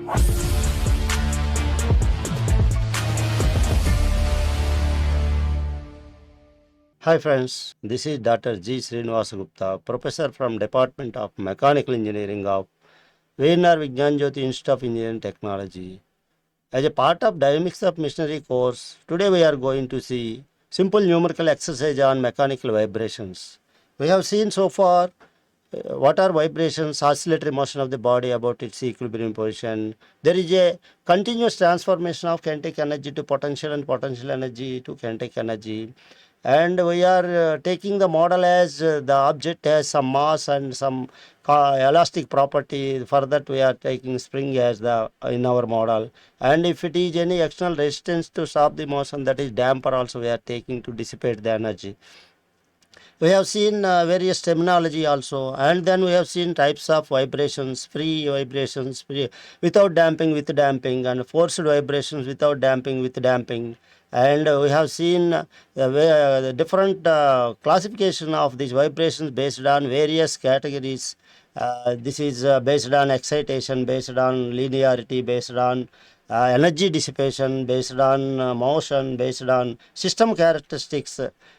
Hi friends, this is Dr. G. Srinivasa Gupta, Professor from Department of Mechanical Engineering of VJEC Institute of Engineering Technology. As a part of Dynamics of Machinery course, today we are going to see simple numerical exercise on mechanical vibrations. We have seen so far what are vibrations, oscillatory motion of the body about its equilibrium position. There is a continuous transformation of kinetic energy to potential and potential energy to kinetic energy. And we are taking the model as the object has some mass and some elastic property. For that we are taking spring as the in our model. And if it is any external resistance to stop the motion, that is damper also we are taking to dissipate the energy. We have seen various terminology also, and then we have seen types of vibrations, free vibrations, without damping, with damping, and forced vibrations without damping, with damping. And we have seen the different classification of these vibrations based on various categories. This is based on excitation, based on linearity, based on energy dissipation, based on motion, based on system characteristics.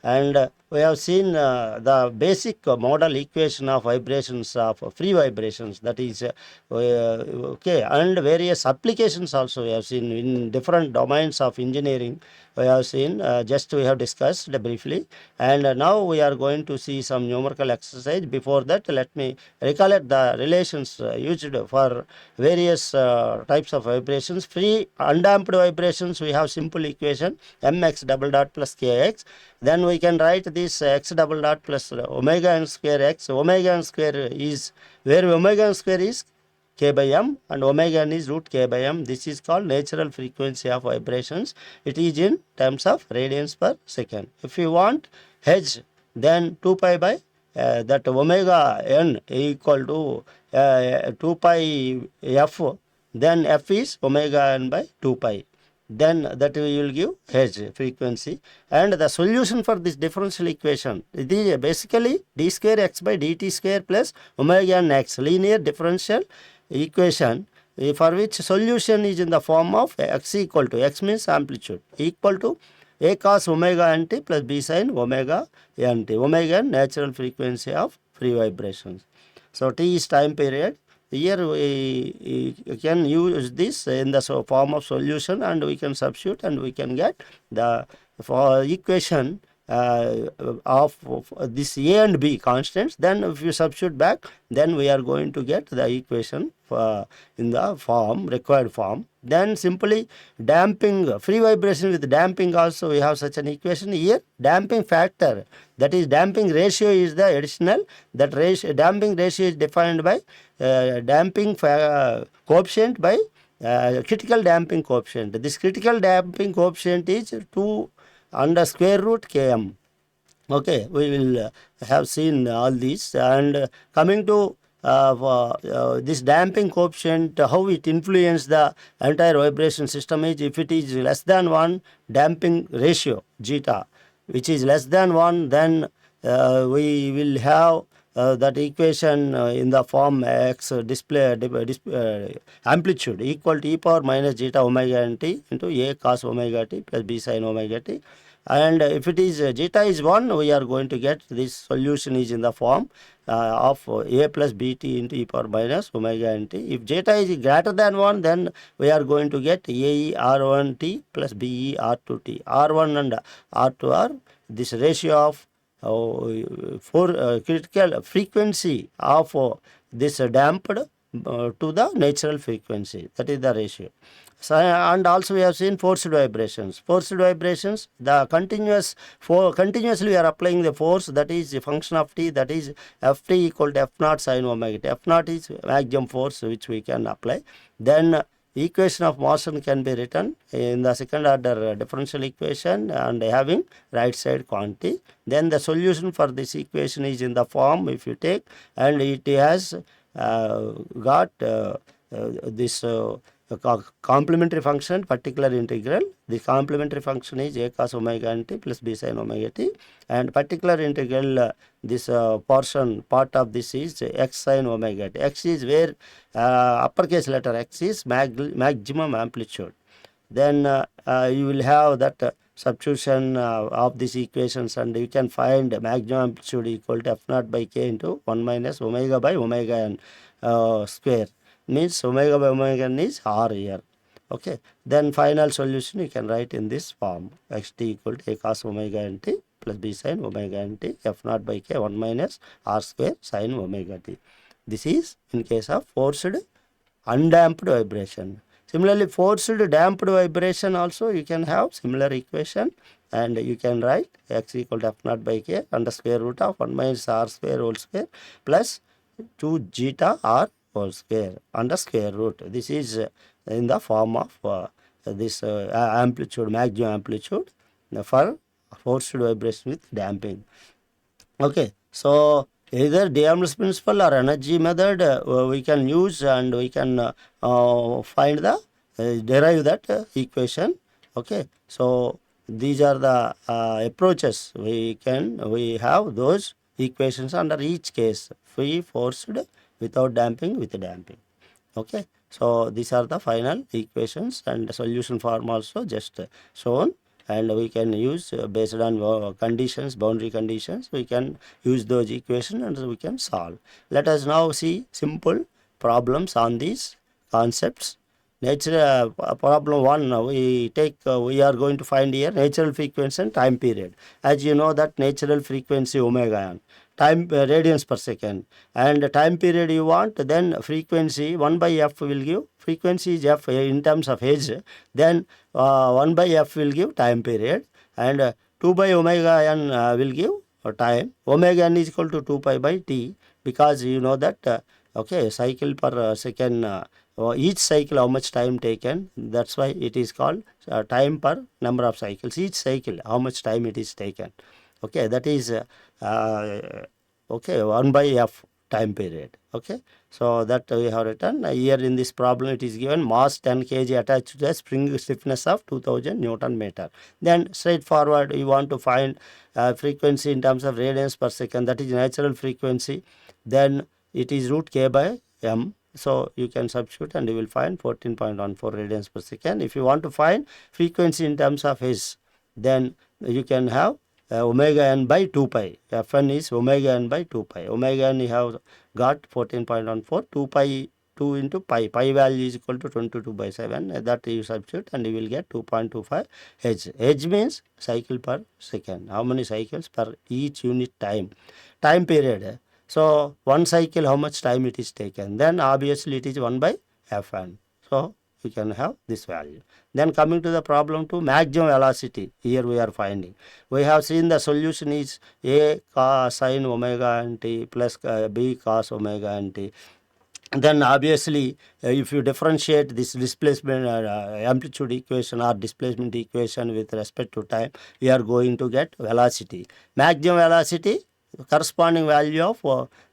And we have seen the basic model equation of vibrations of free vibrations, that is okay, and various applications also we have seen in different domains of engineering. We have seen just we have discussed briefly, and now we are going to see some numerical exercise. Before that, let me recollect the relations used for various types of vibrations. Free undamped vibrations, we have simple equation mx double dot plus kx. Then we can write this x double dot plus omega n square x. Omega n square is where omega n square is k by m and omega n is root k by m. This is called natural frequency of vibrations. It is in terms of radians per second. If you want h, then 2 pi by that omega n equal to 2 pi f, then f is omega n by 2 pi. Then that we will give h frequency, and the solution for this differential equation, it is basically d square x by dt square plus omega n x, linear differential equation, for which solution is in the form of x equal to, x means amplitude, equal to a cos omega nt plus b sin omega nt. Omega n natural frequency of free vibrations. So t is time period. Here we can use this in the form of solution, and we can substitute, and we can get the equation of this a and b constants. Then if you substitute back, then we are going to get the equation in the form, required form. Then simply damping, free vibration with damping also we have such an equation. Here damping factor, that is damping ratio, is the additional. That ratio, damping ratio, is defined by damping coefficient by critical damping coefficient. This critical damping coefficient is 2 under square root km. Okay, we will have seen all these. And coming to this damping coefficient, how it influences the entire vibration system is, if it is less than 1, damping ratio zeta, which is less than 1, then we will have that equation in the form x amplitude equal to e power minus zeta omega nt into a cos omega t plus b sin omega t. And if it is zeta is 1, we are going to get this solution is in the form of a plus bt into e power minus omega nt. If zeta is greater than 1, then we are going to get ae r1t plus be r2t. r1 and r2 are this ratio of critical frequency of this damped to the natural frequency, that is the ratio. So, and also we have seen forced vibrations. Forced vibrations, the continuously we are applying the force, that is a function of t, that is ft equal to f naught sin omega t. F naught is maximum force which we can apply. Then equation of motion can be written in the second order differential equation and having right side quantity. Then the solution for this equation is in the form, if you take, and it has got this complementary function, particular integral. The complementary function is a cos omega n t plus b sin omega t, and particular integral, this part of this is x sin omega t. X is where uppercase letter x is maximum amplitude. Then you will have that substitution of these equations, and you can find maximum amplitude equal to f naught by k into 1 minus omega by omega n square. Means omega by omega n is r here. Okay, then final solution you can write in this form: xt equal to a cos omega n t plus b sin omega n t f naught by k 1 minus r square sin omega t. This is in case of forced undamped vibration. Similarly, forced damped vibration also you can have similar equation, and you can write x equal to f naught by k under square root of 1 minus r square whole square plus 2 zeta r whole square under square root. This is in the form of this amplitude, maximum amplitude for forced vibration with damping. Okay, so either D'Alembert principle or energy method we can use, and we can find the derive that equation. Okay, so these are the approaches we have those equations under each case: free, forced, without damping, with damping. Okay, so these are the final equations, and the solution form also just shown, and we can use based on conditions, boundary conditions, we can use those equations and we can solve. Let us now see simple problems on these concepts. Natural problem 1, we are going to find here natural frequency and time period. As you know that natural frequency omega n, time radians per second, and time period you want, then frequency 1 by f will give, frequency is f in terms of age, then 1 by f will give time period, and 2 by omega n will give time. Omega n is equal to 2 pi by t, because you know that okay, cycle per second, each cycle how much time taken, that's why it is called time per number of cycles. Each cycle how much time it is taken. Okay, that is okay, 1 by f time period. Okay, so that we have written here in this problem. It is given mass 10 kg attached to the spring stiffness of 2000 Newton meter. Then straightforward you want to find frequency in terms of radians per second, that is natural frequency. Then it is root k by m. So you can substitute and you will find 14.14 radians per second. If you want to find frequency in terms of h, then you can have omega n by 2 pi. Fn is omega n by 2 pi. Omega n you have got 14.14, 2 pi, 2 into pi. Pi value is equal to 22 by 7. That you substitute and you will get 2.25 h. H means cycle per second. How many cycles per each unit time. Time period. So one cycle how much time it is taken, then obviously it is 1 by Fn. So you can have this value. Then coming to the problem 2, maximum velocity, here we are finding. We have seen the solution is a cos sin omega n t plus b cos omega n t. Then obviously if you differentiate this displacement amplitude equation or displacement equation with respect to time, we are going to get velocity. Maximum velocity, corresponding value of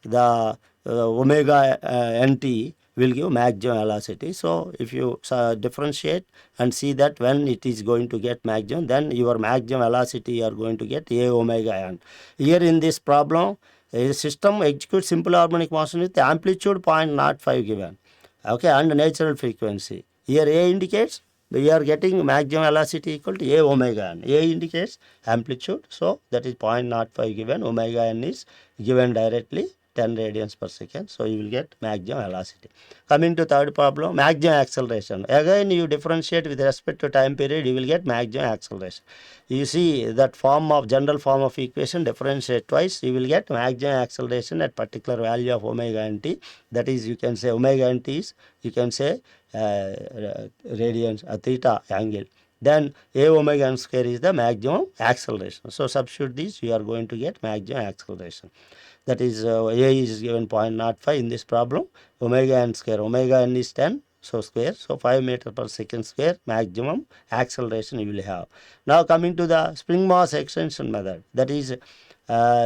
the omega nt will give maximum velocity. So if you differentiate and see that when it is going to get maximum, then your maximum velocity you are going to get a omega n. Here in this problem, a system executes simple harmonic motion with amplitude 0.05 given, okay, and natural frequency. Here a indicates we are getting maximum velocity equal to a omega n. A indicates amplitude, so that is 0.05 given. Omega n is given directly 10 radians per second. So you will get maximum velocity. Coming to third problem, maximum acceleration. Again you differentiate with respect to time period, you will get maximum acceleration. You see that form of general form of equation, differentiate twice, you will get maximum acceleration at particular value of omega n t. That is, you can say omega n t is, you can say radians, theta angle. Then a omega n square is the maximum acceleration. So substitute this, you are going to get maximum acceleration. That is a is given 0.05 in this problem. Omega n square, omega n is 10, so square, so 5 meter per second square maximum acceleration you will have. Now coming to the spring mass extension method, that is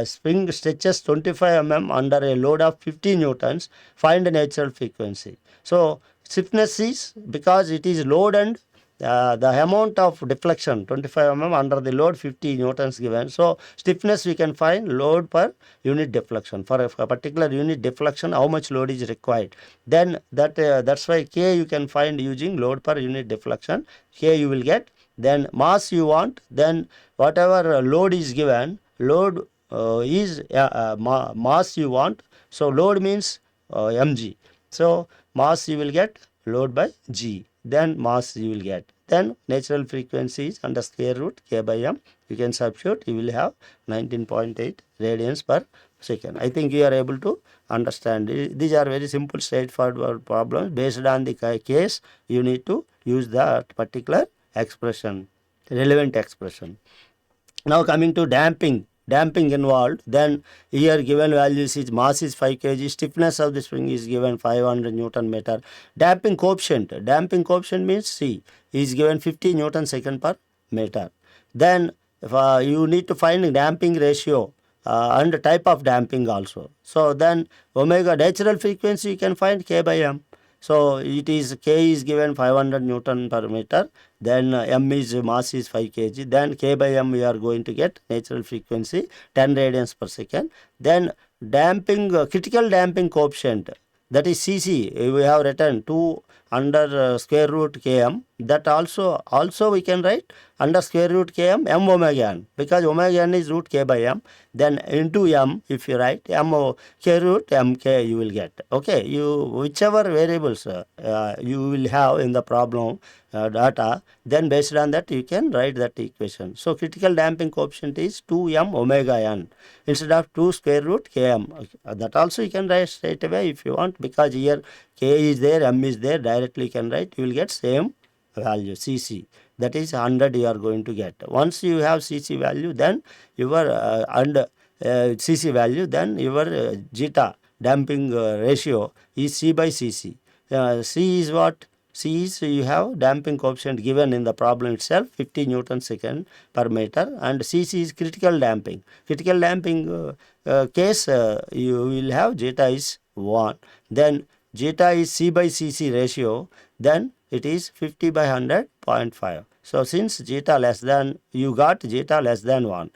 spring stretches 25 mm under a load of 50 newtons, find natural frequency. So Stiffness is because it is load and the amount of deflection 25 under the load 50 newtons given. So stiffness we can find load per unit deflection. For a particular unit deflection, how much load is required. Then that's why K you can find using load per unit deflection. K you will get. Then mass you want. Then whatever load is given, load is mass you want. So load means mg. So mass you will get load by g. Then mass you will get. Then natural frequency is under square root k by m. You can substitute. You will have 19.8 radians per second. I think you are able to understand. These are very simple, straightforward problems. Based on the case, you need to use that particular expression, relevant expression. Now coming to damping involved, then here given values is mass is 5 kg, stiffness of the spring is given 500 Newton meter. Damping coefficient means C is given 50 Newton second per meter. Then if, you need to find damping ratio and type of damping also. So then omega natural frequency you can find K by M. So it is K is given 500 Newton per meter, then M is mass is 5 kg, then K by M we are going to get natural frequency 10 radians per second. Then damping critical damping coefficient, that is Cc, we have written 2 under square root Km. That also we can write under square root Km M omega n, because omega n is root K by M. Then into M, if you write M K root Mk you will get. Okay, you whichever variables you will have in the problem data, then based on that you can write that equation. So critical damping coefficient is 2m omega n instead of 2 square root Km. That also you can write straight away if you want, because here K is there, M is there, directly you can write, you will get same value Cc, that is 100 you are going to get. Once you have Cc value, then your Cc value, then your zeta damping ratio is C by Cc. C is what? C is you have damping coefficient given in the problem itself 50 Newton second per meter, and Cc is critical damping. Critical damping case you will have zeta is 1. Then zeta is C by Cc ratio, then it is 50 by 100.5. So since zeta less than, you got zeta less than 1.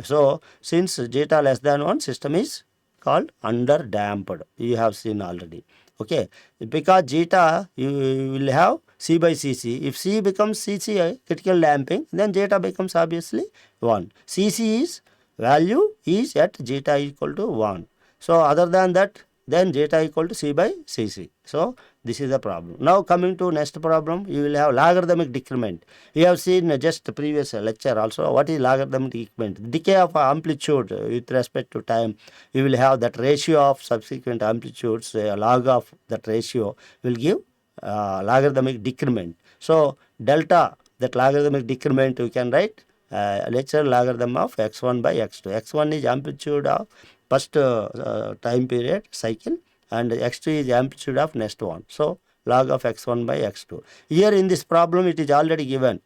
So since zeta less than 1, system is called under damped. You have seen already. Okay, because zeta you will have C by Cc. If C becomes Cc critical damping, then zeta becomes obviously 1. Cc is value is at zeta equal to 1. So other than that, then zeta equal to C by Cc. So this is the problem. Now coming to next problem, you will have logarithmic decrement. You have seen just the previous lecture also. What is logarithmic decrement? Decay of amplitude with respect to time. You will have that ratio of subsequent amplitudes, log of that ratio will give logarithmic decrement. So delta, that logarithmic decrement you can write natural logarithm of x1 by x2. x1 is amplitude of first time period cycle, and x2 is amplitude of next one. So log of x1 by x2. Here in this problem it is already given.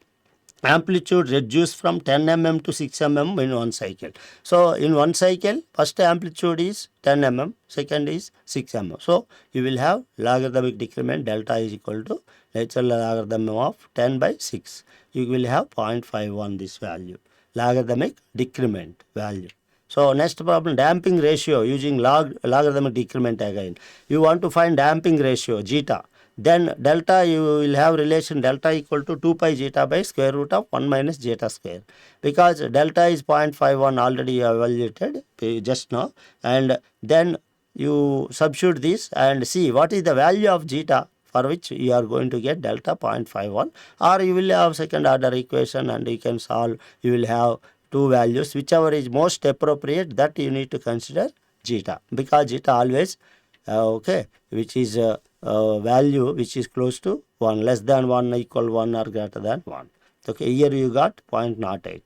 Amplitude reduced from 10 mm to 6 mm in one cycle. So in one cycle, first amplitude is 10 mm, second is 6 mm. So you will have logarithmic decrement delta is equal to natural logarithm of 10 by 6. You will have 0.51 this value, logarithmic decrement value. So next problem, damping ratio using logarithmic decrement again. You want to find damping ratio zeta. Then delta you will have relation delta equal to 2 pi zeta by square root of 1 minus zeta square. Because delta is 0.51 already evaluated just now. And then you substitute this and see what is the value of zeta, for which you are going to get delta 0.51. Or you will have second order equation and you can solve. You will have two values, whichever is most appropriate, that you need to consider zeta, because zeta always okay, which is value which is close to 1, less than 1, equal 1 or greater than 1. Okay, here you got 0.08.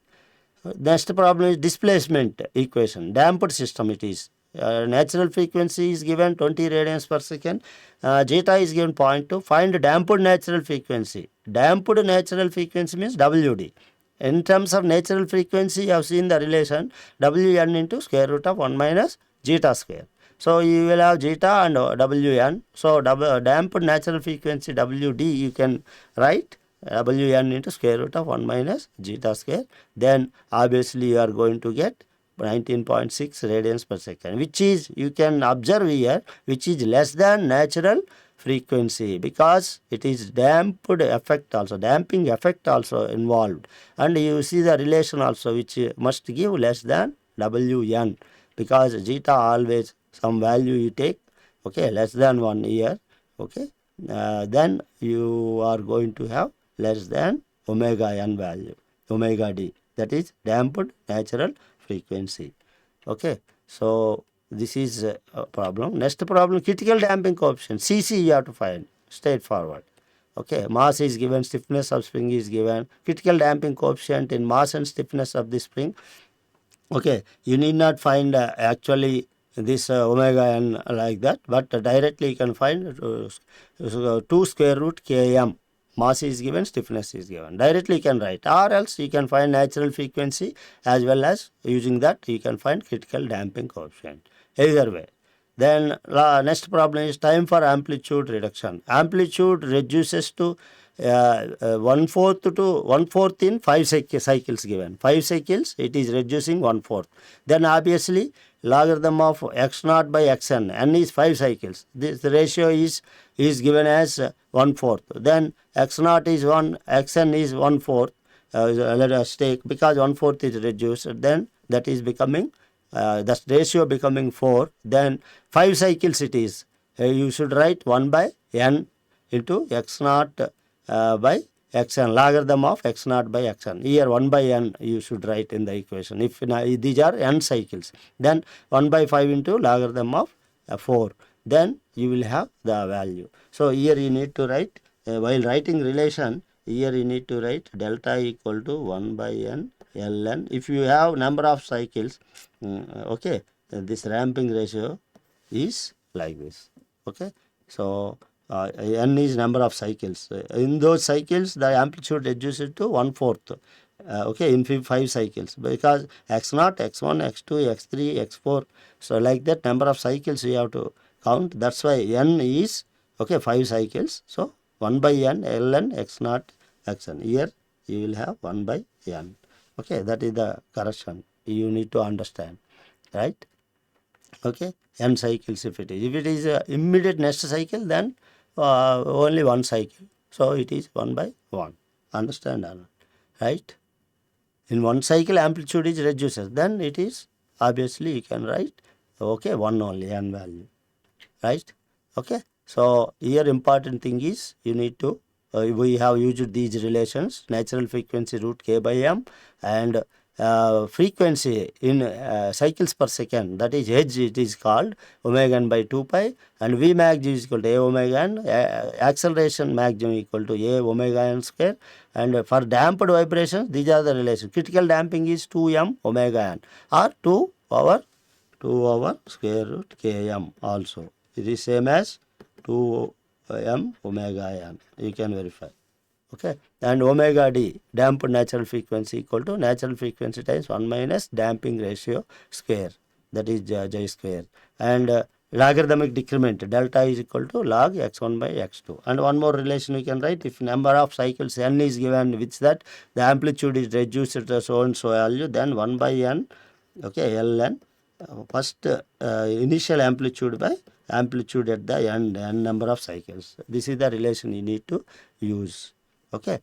Next problem is displacement equation. Damped system it is. Natural frequency is given 20 radians per second. Zeta is given 0.2. Find damped natural frequency. Damped natural frequency means WD. In terms of natural frequency, you have seen the relation Wn into square root of 1 minus zeta square. So you will have zeta and Wn. So damped natural frequency Wd you can write Wn into square root of 1 minus zeta square. Then obviously you are going to get 19.6 radians per second, which is, you can observe here, which is less than natural frequency, because it is damped effect also, damping effect also involved, and you see the relation also, which must give less than Wn, because zeta always some value you take, okay, less than 1 here, okay, then you are going to have less than omega n value, omega d, that is damped natural frequency. Okay, so this is a problem. Next problem, critical damping coefficient, Cc you have to find, straightforward. Okay, mass is given, stiffness of spring is given, critical damping coefficient in mass and stiffness of the spring. Okay, you need not find actually this omega n like that, but directly you can find 2 square root km. Mass is given, stiffness is given. Directly you can write, or else you can find natural frequency, as well as using that you can find critical damping coefficient. Either way. Then next problem is time for amplitude reduction. Amplitude reduces to 1/4 to 1/4 in 5 cycles given. 5 cycles it is reducing 1/4. Then obviously logarithm of x naught by xn, n is 5 cycles. This ratio is given as 1/4. Then x naught is 1, xn is 1/4. Let us take, because 1/4 is reduced, then that is becoming that ratio becoming 4. Then 5 cycles it is. You should write 1 by n into x naught by xn, logarithm of x naught by xn. Here 1 by n you should write in the equation. If these are n cycles, then 1 by 5 into logarithm of 4. Then you will have the value. So here you need to write, while writing relation, here you need to write delta equal to 1 by n ln. If you have number of cycles, okay, this ramping ratio is like this. Okay, so n is number of cycles. In those cycles, the amplitude reduces to 1/4. Okay, in 5 cycles, because x0, x1, x2, x3, x4. So like that number of cycles we have to count. That's why n is, okay, 5 cycles. So 1 by n ln x0 xn. Here you will have 1 by n. Okay, that is the correction you need to understand, right? Okay, n cycles if it is. If it is immediate next cycle, then only 1 cycle. So it is 1 by 1. Understand, right? In 1 cycle amplitude is reduces, then it is obviously you can write, okay, 1 only, n value, right? Okay, so here important thing is you need to we have used these relations, natural frequency root k by m, and frequency in cycles per second, that is H, it is called omega n by 2 pi, and V max is equal to A omega n, acceleration maximum equal to A omega n square, and for damped vibrations these are the relations. Critical damping is 2m omega n, or 2 over square root km also. It is same as 2m omega n, you can verify. Okay, and omega d, damped natural frequency, equal to natural frequency times 1 minus damping ratio square, that is j square, and logarithmic decrement delta is equal to log x1 by x2. And one more relation we can write, if number of cycles n is given, which that the amplitude is reduced to so and so value, then 1 by n, okay, ln first initial amplitude by amplitude at the end, n number of cycles. This is the relation you need to use. Okay,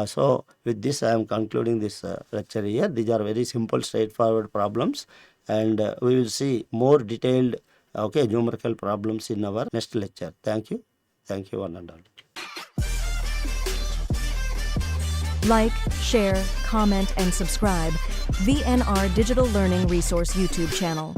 so with this I am concluding this lecture here. These are very simple, straightforward problems, and we will see more detailed, okay, numerical problems in our next lecture. Thank you one and all. Like, share, comment, and subscribe VNR Digital Learning Resource YouTube channel.